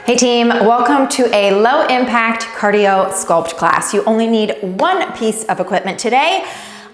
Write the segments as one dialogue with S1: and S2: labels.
S1: Hey team, welcome to a low impact cardio sculpt class. You only need one piece of equipment today,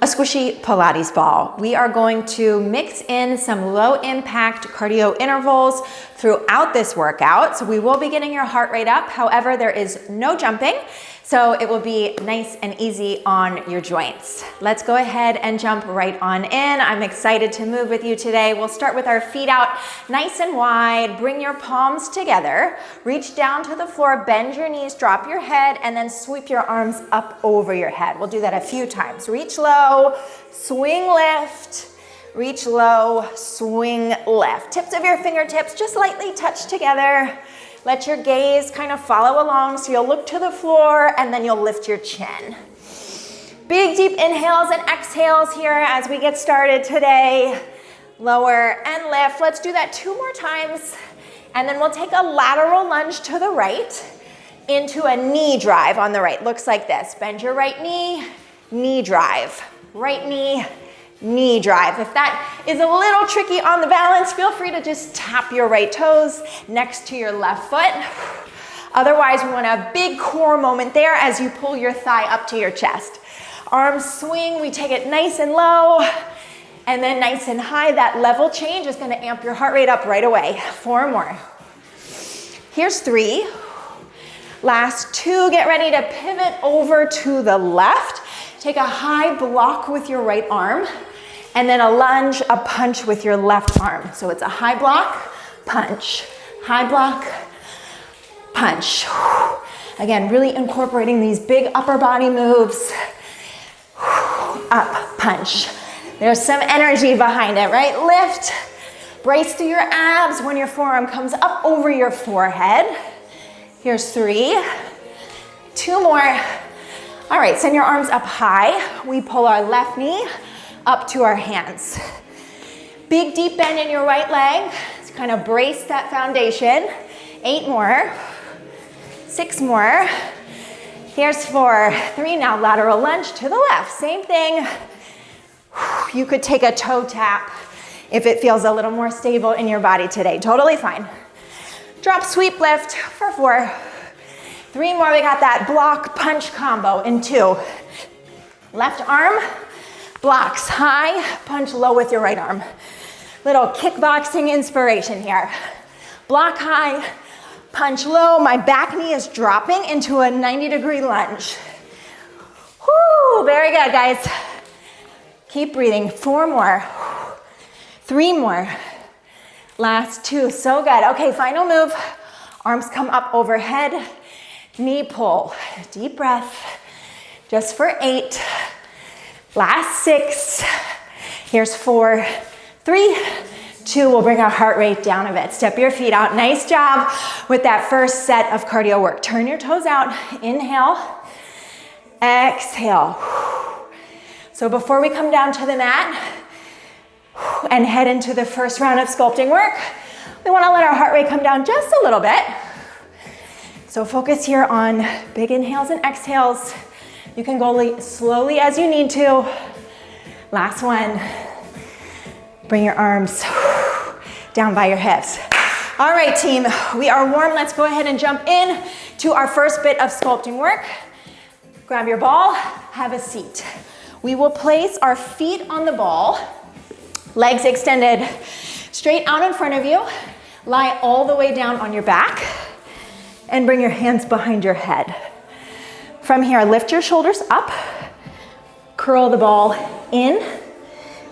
S1: a squishy Pilates ball. We are going to mix in some low impact cardio intervals throughout this workout. So we will be getting your heart rate up. However, there is no jumping. So it will be nice and easy on your joints. Let's go ahead and jump right on in. I'm excited to move with you today. We'll start with our feet out nice and wide. Bring your palms together. Reach down to the floor, bend your knees, drop your head, and then sweep your arms up over your head. We'll do that a few times. Reach low, swing lift. Reach low, swing lift. Tips of your fingertips just lightly touch together. Let your gaze kind of follow along, so you'll look to the floor and then you'll lift your chin. Big deep inhales and exhales here as we get started today. Lower and lift. Let's do that 2 more times. And then we'll take a lateral lunge to the right into a knee drive on the right. Looks like this. Bend your right knee, knee drive. Right knee, knee drive. If that is a little tricky on the balance, feel free to just tap your right toes next to your left foot. Otherwise, we want a big core moment there as you pull your thigh up to your chest. Arms swing, we take it nice and low and then nice and high. That level change is gonna amp your heart rate up right away. 4 more. Here's 3. Last 2, get ready to pivot over to the left. Take a high block with your right arm. And then a lunge, a punch with your left arm. So it's a high block, punch, high block, punch. Again, really incorporating these big upper body moves. Up, punch. There's some energy behind it, right? Lift, brace through your abs when your forearm comes up over your forehead. Here's 3, 2 more. All right, send your arms up high. We pull our left knee up to our hands. Big deep bend in your right leg to kind of brace that foundation. 8 more, 6 more. Here's 4, 3, now lateral lunge to the left. Same thing. You could take a toe tap if it feels a little more stable in your body today. Totally fine. Drop, sweep, lift for 4. 3 more, we got that block punch combo in 2. Left arm, blocks high, punch low with your right arm. Little kickboxing inspiration here. Block high, punch low. My back knee is dropping into a 90-degree lunge. Whoo, very good, guys. Keep breathing. 4 more. 3 more. Last 2, so good. Okay, final move. Arms come up overhead. Knee pull. Deep breath. Just for 8. Last 6, here's 4, 3, 2, we'll bring our heart rate down a bit. Step your feet out, nice job with that first set of cardio work. Turn your toes out, inhale, exhale. So before we come down to the mat and head into the first round of sculpting work, we wanna let our heart rate come down just a little bit. So focus here on big inhales and exhales. You can go slowly as you need to. Last one. Bring your arms down by your hips. All right, team, we are warm. Let's go ahead and jump in to our first bit of sculpting work. Grab your ball, have a seat. We will place our feet on the ball, legs extended straight out in front of you. Lie all the way down on your back and bring your hands behind your head. From here, lift your shoulders up, curl the ball in,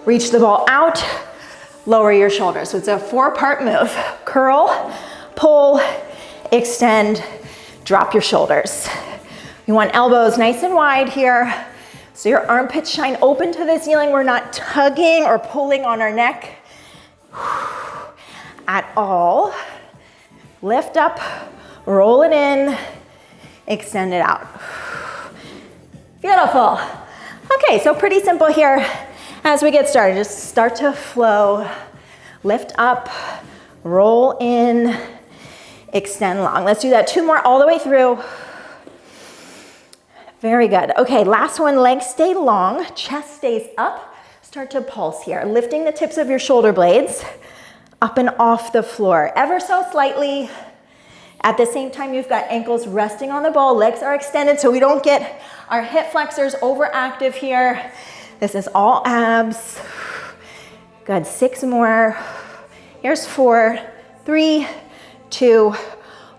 S1: reach the ball out, lower your shoulders. So it's a 4-part move. Curl, pull, extend, drop your shoulders. You want elbows nice and wide here, so your armpits shine open to the ceiling. We're not tugging or pulling on our neck at all. Lift up, roll it in, extend it out. Beautiful. Okay, so pretty simple here as we get started. Just start to flow, lift up, roll in, extend long. Let's do that 2 more all the way through. Very good. Okay, last one, legs stay long, chest stays up. Start to pulse here, lifting the tips of your shoulder blades up and off the floor, ever so slightly. At the same time, you've got ankles resting on the ball, legs are extended so we don't get our hip flexors overactive here. This is all abs. Good, 6 more. Here's 4, 3, 2,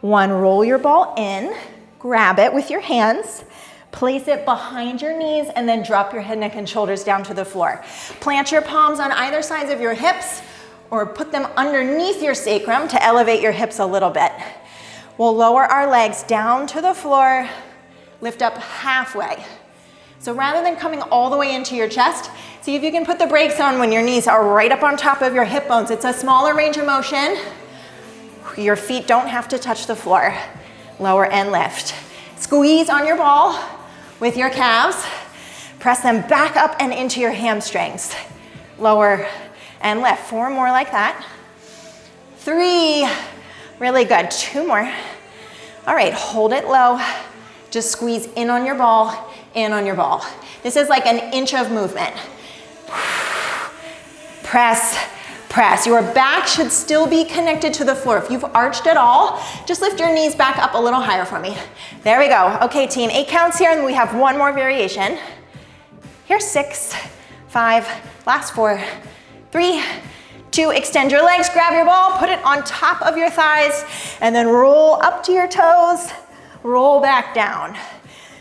S1: 1. Roll your ball in, grab it with your hands, place it behind your knees, and then drop your head, neck, and shoulders down to the floor. Plant your palms on either sides of your hips or put them underneath your sacrum to elevate your hips a little bit. We'll lower our legs down to the floor, lift up halfway. So rather than coming all the way into your chest, see if you can put the brakes on when your knees are right up on top of your hip bones. It's a smaller range of motion. Your feet don't have to touch the floor. Lower and lift. Squeeze on your ball with your calves. Press them back up and into your hamstrings. Lower and lift. 4 more like that. 3. Really good. 2 more. All right, hold it low. Just squeeze in on your ball, in on your ball. This is like an inch of movement. Press, press. Your back should still be connected to the floor. If you've arched at all, just lift your knees back up a little higher for me. There we go. Okay, team, 8 counts here, and we have 1 more variation. Here's 6, 5, last 4, 3, 2, extend your legs, grab your ball, put it on top of your thighs, and then roll up to your toes, roll back down.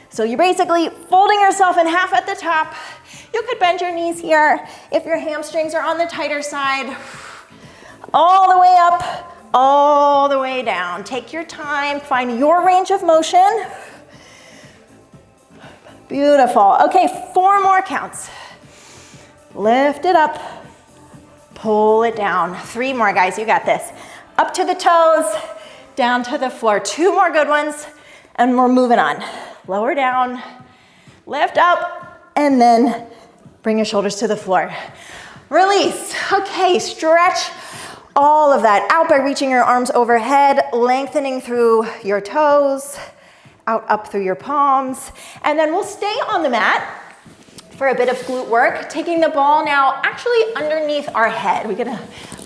S1: So you're basically folding yourself in half at the top. You could bend your knees here if your hamstrings are on the tighter side. All the way up, all the way down. Take your time, find your range of motion. Beautiful. Okay, 4 more counts. Lift it up. Pull it down. 3 more, guys, you got this. Up to the toes, down to the floor. 2 more good ones, and we're moving on. Lower down, lift up, and then bring your shoulders to the floor. Release. Okay, stretch all of that out by reaching your arms overhead, lengthening through your toes, out up through your palms, and then we'll stay on the mat for a bit of glute work, taking the ball now actually underneath our head. We get a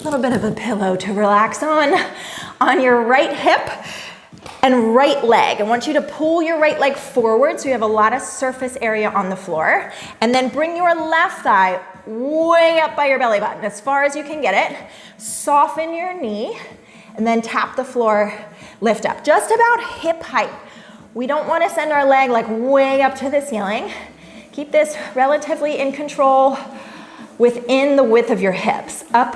S1: little bit of a pillow to relax on your right hip and right leg. I want you to pull your right leg forward so you have a lot of surface area on the floor, and then bring your left thigh way up by your belly button, as far as you can get it. Soften your knee, and then tap the floor, lift up. Just about hip height. We don't want to send our leg like way up to the ceiling. Keep this relatively in control within the width of your hips, up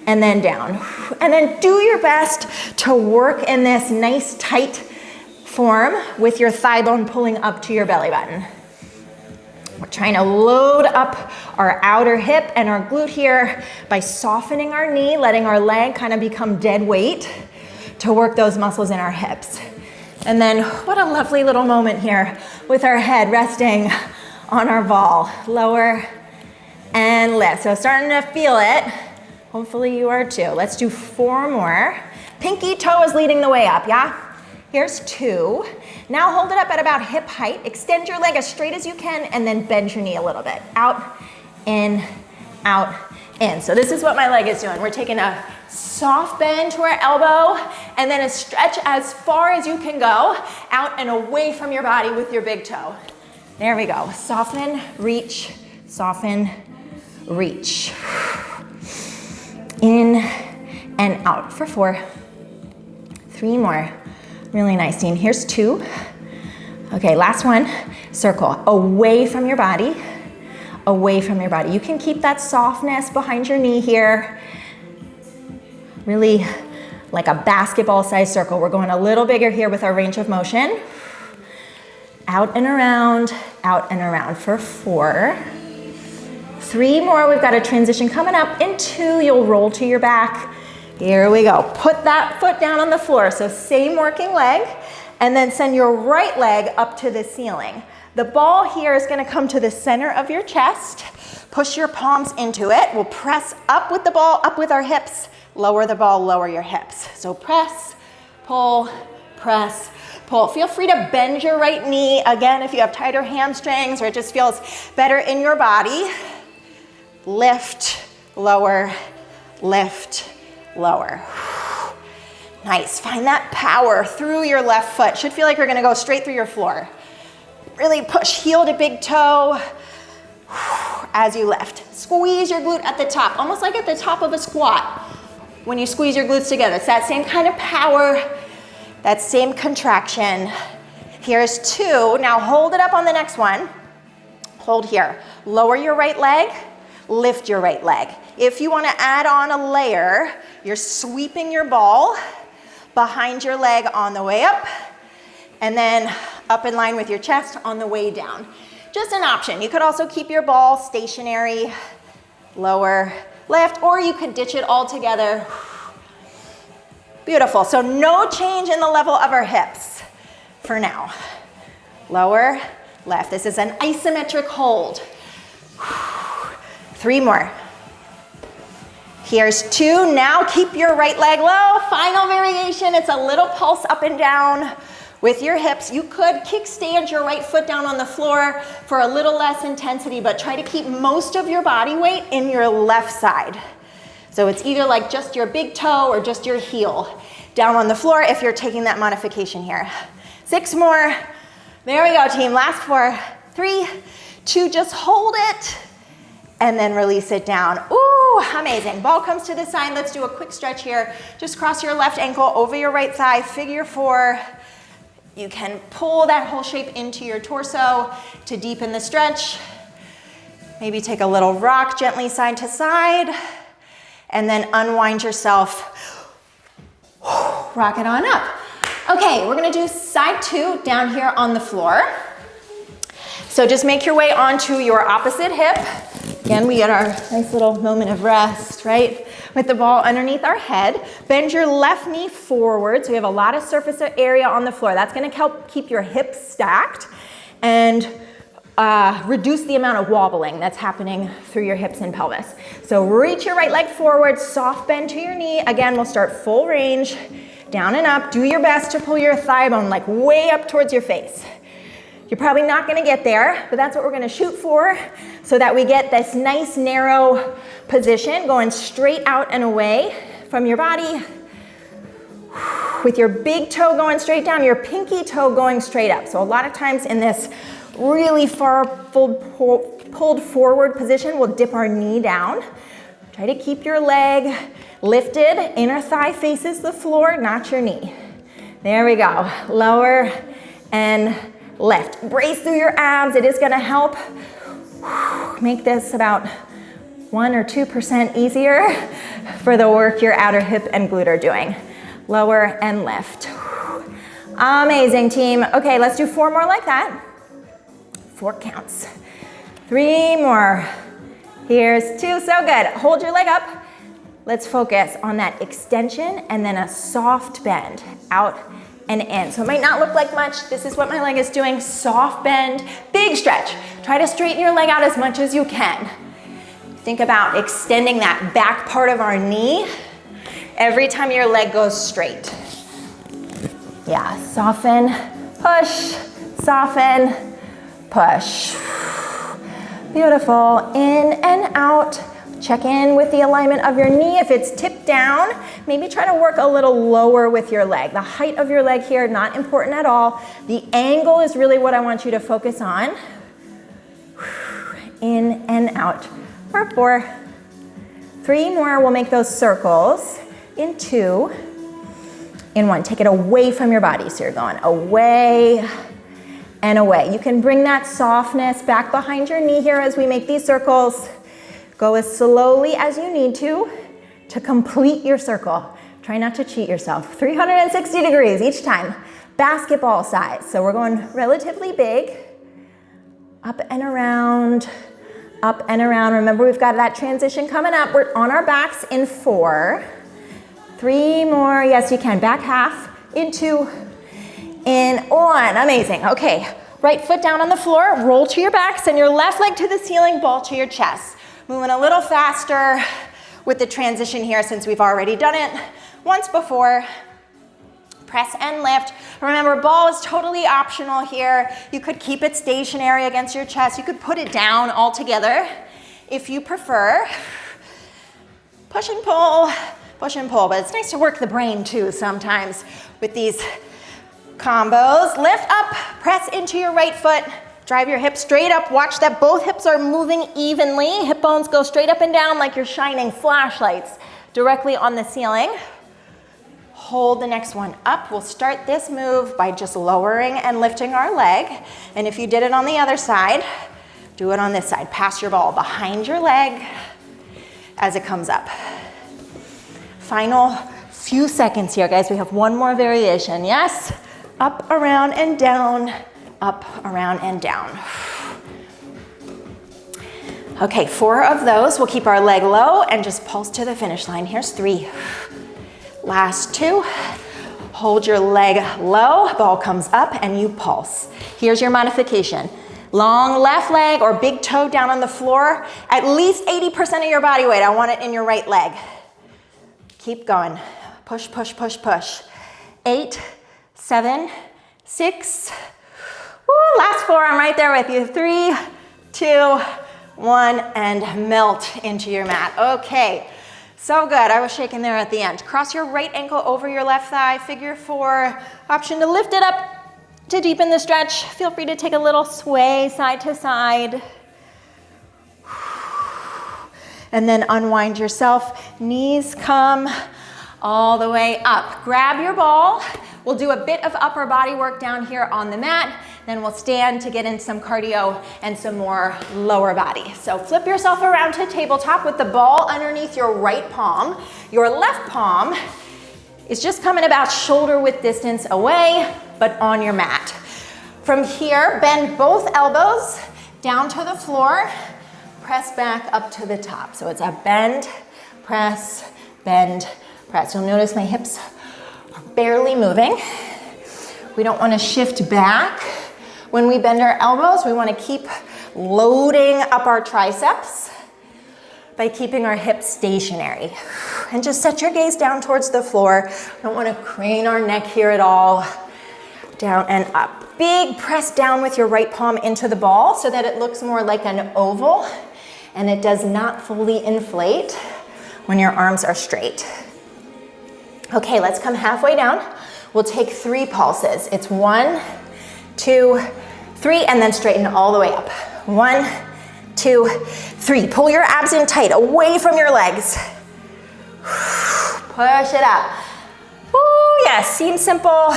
S1: and then down. And then do your best to work in this nice tight form with your thigh bone pulling up to your belly button. We're trying to load up our outer hip and our glute here by softening our knee, letting our leg kind of become dead weight to work those muscles in our hips. And then what a lovely little moment here with our head resting on our ball. Lower and lift. So starting to feel it. Hopefully you are too. Let's do 4 more. Pinky toe is leading the way up, yeah? Here's 2. Now hold it up at about hip height. Extend your leg as straight as you can, and then bend your knee a little bit. Out, in, So this is what my leg is doing. We're taking a soft bend to our elbow, and then a stretch as far as you can go, out and away from your body with your big toe. There we go. Soften, reach, soften, reach. In and out for 4. 3 more. Really nice, team. Here's 2. Okay, last one. Circle. Away from your body. Away from your body. You can keep that softness behind your knee here. Really like a basketball-sized circle. We're going a little bigger here with our range of motion. Out and around for 4. 3 more. We've got a transition coming up. In 2, you'll roll to your back. Here we go. Put that foot down on the floor. So same working leg, and then send your right leg up to the ceiling. The ball here is going to come to the center of your chest. Push your palms into it. We'll press up with the ball, up with our hips. Lower the ball, lower your hips. So press, pull, press, pull. Feel free to bend your right knee. Again, if you have tighter hamstrings or it just feels better in your body. Lift, lower, lift, lower. Nice, find that power through your left foot. Should feel like you're gonna go straight through your floor. Really push heel to big toe as you lift. Squeeze your glute at the top, almost like at the top of a squat. When you squeeze your glutes together, it's that same kind of power, that same contraction. Here's 2, now hold it up on the next one. Hold here, lower your right leg, lift your right leg. If you wanna add on a layer, you're sweeping your ball behind your leg on the way up, and then up in line with your chest on the way down. Just an option. You could also keep your ball stationary, lower, lift, or you could ditch it all together. Beautiful, so no change in the level of our hips for now. Lower, left. This is an isometric hold. 3 more. Here's 2, now keep your right leg low. Final variation, it's a little pulse up and down with your hips. You could kickstand your right foot down on the floor for a little less intensity, but try to keep most of your body weight in your left side. So it's either like just your big toe or just your heel down on the floor if you're taking that modification here. 6 more. There we go, team. Last 4, 3, 2, just hold it. And then release it down. Ooh, amazing. Ball comes to the side. Let's do a quick stretch here. Just cross your left ankle over your right thigh, figure 4. You can pull that whole shape into your torso to deepen the stretch. Maybe take a little rock gently side to side, and then unwind yourself. Rock it on up. Okay, we're gonna do side 2 down here on the floor. So just make your way onto your opposite hip. Again, we get our nice little moment of rest, right? With the ball underneath our head. Bend your left knee forward so you have a lot of surface area on the floor. That's gonna help keep your hips stacked and reduce the amount of wobbling that's happening through your hips and pelvis. So reach your right leg forward, soft bend to your knee. Again, we'll start full range, down and up. Do your best to pull your thigh bone like way up towards your face. You're probably not gonna get there, but that's what we're gonna shoot for so that we get this nice narrow position going straight out and away from your body with your big toe going straight down, your pinky toe going straight up. So a lot of times in this really far pulled forward position, we'll dip our knee down. Try to keep your leg lifted, inner thigh faces the floor, not your knee. There we go, lower and lift. Brace through your abs. It is gonna help make this about 1 or 2% easier for the work your outer hip and glute are doing. Lower and lift. Amazing, team. Okay, let's do 4 more like that. 4 counts. 3 more. Here's 2, so good. Hold your leg up. Let's focus on that extension and then a soft bend out and in. So it might not look like much. This is what my leg is doing. Soft bend, big stretch. Try to straighten your leg out as much as you can. Think about extending that back part of our knee every time your leg goes straight. Yeah, soften, push, soften, push. Beautiful, in and out. Check in with the alignment of your knee. If it's tipped down, maybe try to work a little lower with your leg. The height of your leg here, not important at all. The angle is really what I want you to focus on. In and out for 4. 3 more, we'll make those circles in 2, in 1. Take it away from your body. So you're going away and away. You can bring that softness back behind your knee here as we make these circles. Go as slowly as you need to complete your circle. Try not to cheat yourself. 360 degrees each time. Basketball size. So we're going relatively big. Up and around, up and around. Remember, we've got that transition coming up. We're on our backs in 4. 3 more. Yes, you can. Back half in 2, in 1. Amazing. Okay. Right foot down on the floor. Roll to your back. Send your left leg to the ceiling. Ball to your chest. Moving a little faster with the transition here since we've already done it once before. Press and lift. Remember, ball is totally optional here. You could keep it stationary against your chest. You could put it down altogether if you prefer. Push and pull, push and pull, but it's nice to work the brain too sometimes with these combos. Lift up, press into your right foot, drive your hips straight up. Watch that both hips are moving evenly. Hip bones go straight up and down like you're shining flashlights directly on the ceiling. Hold the next one up. We'll start this move by just lowering and lifting our leg. And if you did it on the other side, do it on this side. Pass your ball behind your leg as it comes up. Final few seconds here, guys. We have one more variation. Yes? Up, around, and down. Up, around, and down. Okay, 4 of those. We'll keep our leg low and just pulse to the finish line. Here's 3. Last 2. Hold your leg low, ball comes up, and you pulse. Here's your modification. Long left leg or big toe down on the floor. At least 80% of your body weight. I want it in your right leg. Keep going. Push, push, push, push. 8, 7, 6. Woo, last 4, I'm right there with you. 3, 2, 1, and melt into your mat. Okay. So good, I was shaking there at the end. Cross your right ankle over your left thigh, figure 4. Option to lift it up to deepen the stretch. Feel free to take a little sway side to side. And then unwind yourself. Knees come all the way up. Grab your ball. We'll do a bit of upper body work down here on the mat. Then we'll stand to get in some cardio and some more lower body. So flip yourself around to tabletop with the ball underneath your right palm. Your left palm is just coming about shoulder width distance away, but on your mat. From here, bend both elbows down to the floor. Press back up to the top. So it's a bend, press, press. You'll notice my hips are barely moving. We don't want to shift back. When we bend our elbows, we want to keep loading up our triceps by keeping our hips stationary. And just set your gaze down towards the floor. Don't want to crane our neck here at all. Down and up. Big press down with your right palm into the ball so that it looks more like an oval and it does not fully inflate when your arms are straight. Okay, let's come halfway down. We'll take 3 pulses. It's 1, 2, 3, and then straighten all the way up. 1, 2, 3. Pull your abs in tight, away from your legs. Push it up. Ooh, yes, seems simple.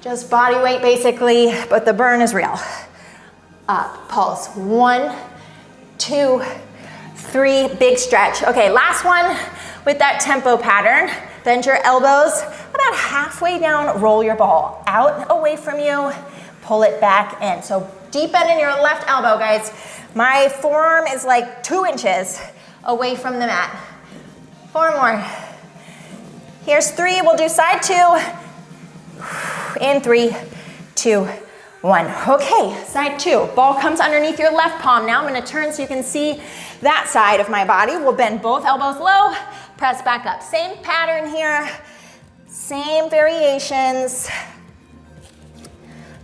S1: Just body weight basically, but the burn is real. Up, pulse. 1, 2, 3, big stretch. Okay, last one with that tempo pattern. Bend your elbows about halfway down, roll your ball out away from you, pull it back in. So deep bend in your left elbow, guys. My forearm is like 2 inches away from the mat. 4 more. Here's 3, we'll do side 2. In 3, 2, 1. Okay, side 2. Ball comes underneath your left palm. Now I'm gonna turn so you can see that side of my body. We'll bend both elbows low, press back up. Same pattern here, same variations.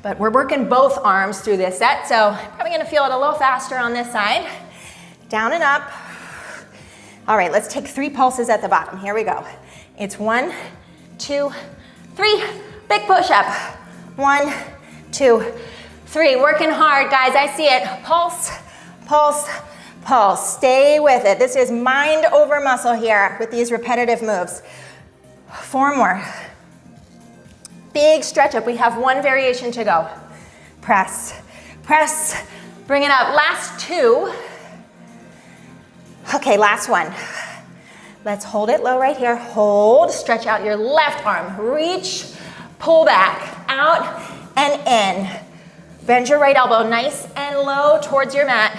S1: But we're working both arms through this set, so probably gonna feel it a little faster on this side. Down and up. All right, let's take 3 pulses at the bottom. Here we go. It's 1, 2, 3. Big push up. 1, 2, 3. Working hard, guys. I see it. Pulse, pulse, pulse. Stay with it. This is mind over muscle here with these repetitive moves. 4 more. Big stretch up. We have 1 variation to go. Press, press, bring it up. Last 2. Okay, last one. Let's hold it low right here. Hold, stretch out your left arm. Reach, pull back, out and in. Bend your right elbow nice and low towards your mat.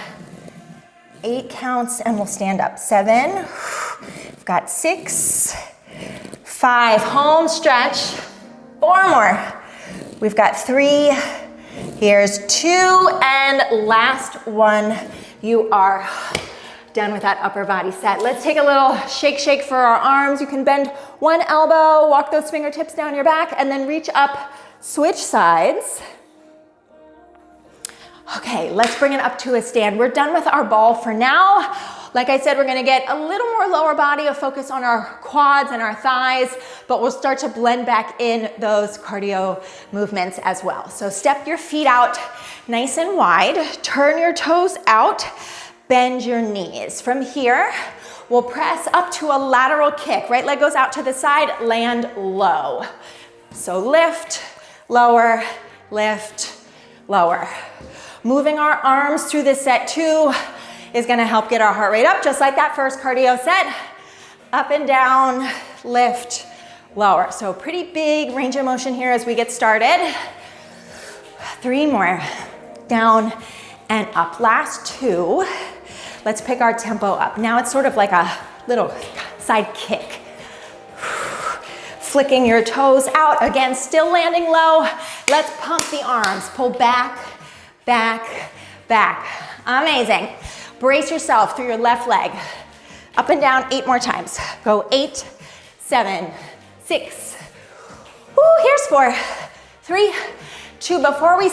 S1: 8 counts and we'll stand up. 7, we've got 6, 5, home stretch. 4 more. We've got 3, here's 2, and last one. You are done with that upper body set. Let's take a little shake for our arms. You can bend 1 elbow, walk those fingertips down your back, and then reach up, switch sides. Okay, let's bring it up to a stand. We're done with our ball for now. Like I said, we're gonna get a little more lower body, a focus on our quads and our thighs, but we'll start to blend back in those cardio movements as well. So step your feet out nice and wide, turn your toes out, bend your knees. From here, we'll press up to a lateral kick. Right leg goes out to the side, land low. So lift, lower, lift, lower. Moving our arms through this set too is gonna help get our heart rate up, just like that first cardio set. Up and down, lift, lower. So pretty big range of motion here as we get started. 3 more, down and up. Last 2. Let's pick our tempo up. Now it's sort of like a little side kick. Flicking your toes out. Again, still landing low. Let's pump the arms. Pull back, back, back. Amazing. Brace yourself through your left leg. Up and down 8 more times. Go 8, 7, 6. Woo, here's 4, 3, 2. Before we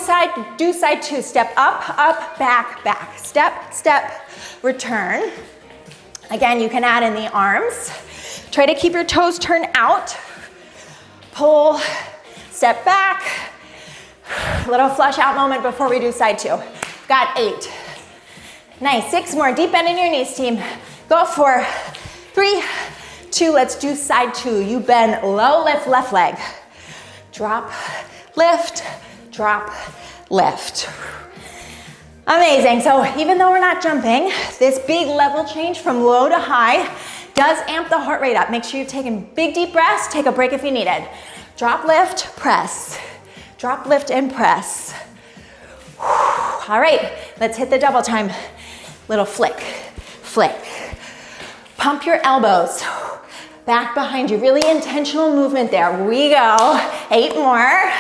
S1: do side 2, step up, up, back, back. Step, step, return. Again, you can add in the arms. Try to keep your toes turned out. Pull, step back. Little flush out moment before we do side 2. Got 8. Nice, 6 more. Deep bend in your knees, team. Go 4, 3, 2. Let's do side 2. You bend low, lift left leg. Drop, lift, drop, lift. Amazing. So even though we're not jumping, this big level change from low to high does amp the heart rate up. Make sure you've taken big deep breaths. Take a break if you need it. Drop, lift, press. Drop, lift, and press. All right, let's hit the double time. Little flick, flick. Pump your elbows back behind you. Really intentional movement there. Here we go. 8 more.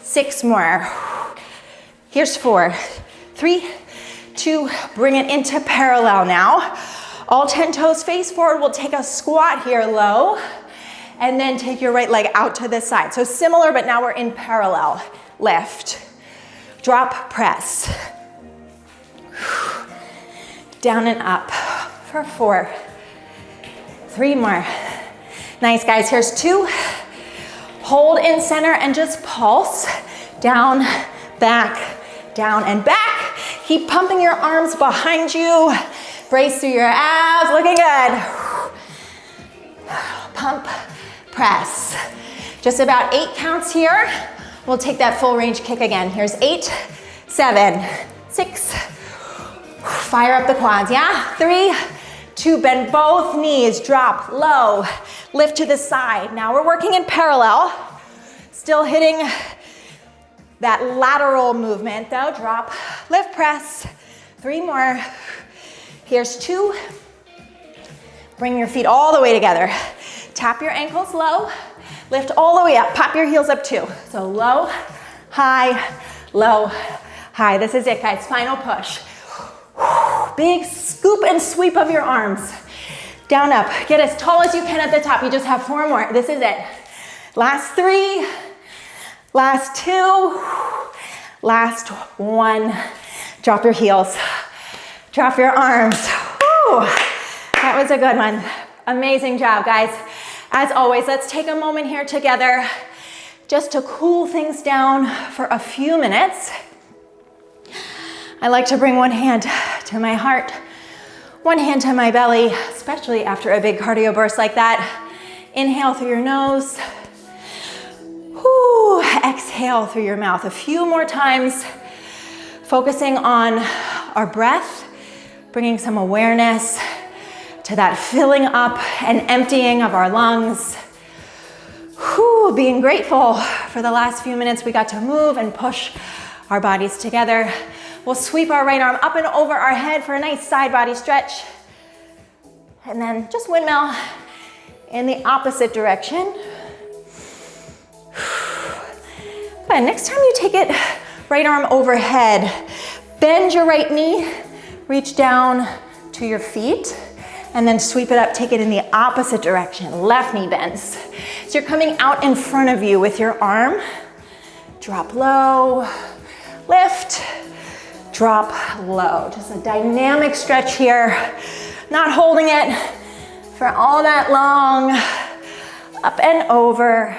S1: 6 more. Here's 4, 3, 2. Bring it into parallel now. All 10 toes face forward. We'll take a squat here low. And then take your right leg out to the side. So similar, but now we're in parallel. Lift, drop, press. Down and up for 4, 3 more. Nice, guys, here's 2. Hold in center and just pulse. Down, back, down and back. Keep pumping your arms behind you. Brace through your abs, looking good. Pump, press. Just about 8 counts here. We'll take that full range kick again. Here's 8, 7, 6. Fire up the quads, yeah? 3, 2, bend both knees, drop low, lift to the side. Now we're working in parallel. Still hitting that lateral movement though. Drop, lift, press. 3 more. Here's 2. Bring your feet all the way together. Tap your ankles low. Lift all the way up. Pop your heels up too. So low, high, low, high. This is it, guys. Final push. Big scoop and sweep of your arms. Down, up. Get as tall as you can at the top. You just have 4 more. This is it. Last 3. Last 2. Last 1. Drop your heels. Drop your arms. Woo. That was a good one. Amazing job, guys. As always, let's take a moment here together just to cool things down for a few minutes. I like to bring one hand to my heart, one hand to my belly, especially after a big cardio burst like that. Inhale through your nose. Whoo, exhale through your mouth. A few more times, focusing on our breath, bringing some awareness to that filling up and emptying of our lungs. Whew, being grateful for the last few minutes we got to move and push our bodies together. We'll sweep our right arm up and over our head for a nice side body stretch. And then just windmill in the opposite direction. Good, next time you take it, right arm overhead. Bend your right knee, reach down to your feet. And then sweep it up, take it in the opposite direction. Left knee bends. So you're coming out in front of you with your arm. Drop low, lift, drop low. Just a dynamic stretch here. Not holding it for all that long. Up and over.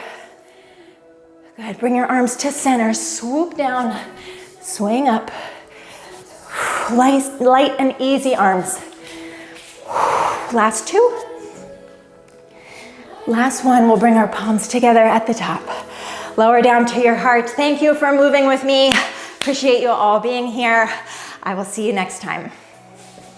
S1: Good, bring your arms to center. Swoop down, swing up. Light and easy arms. Last two. Last one, we'll bring our palms together at the top. Lower down to your heart. Thank you for moving with me. Appreciate you all being here. I will see you next time.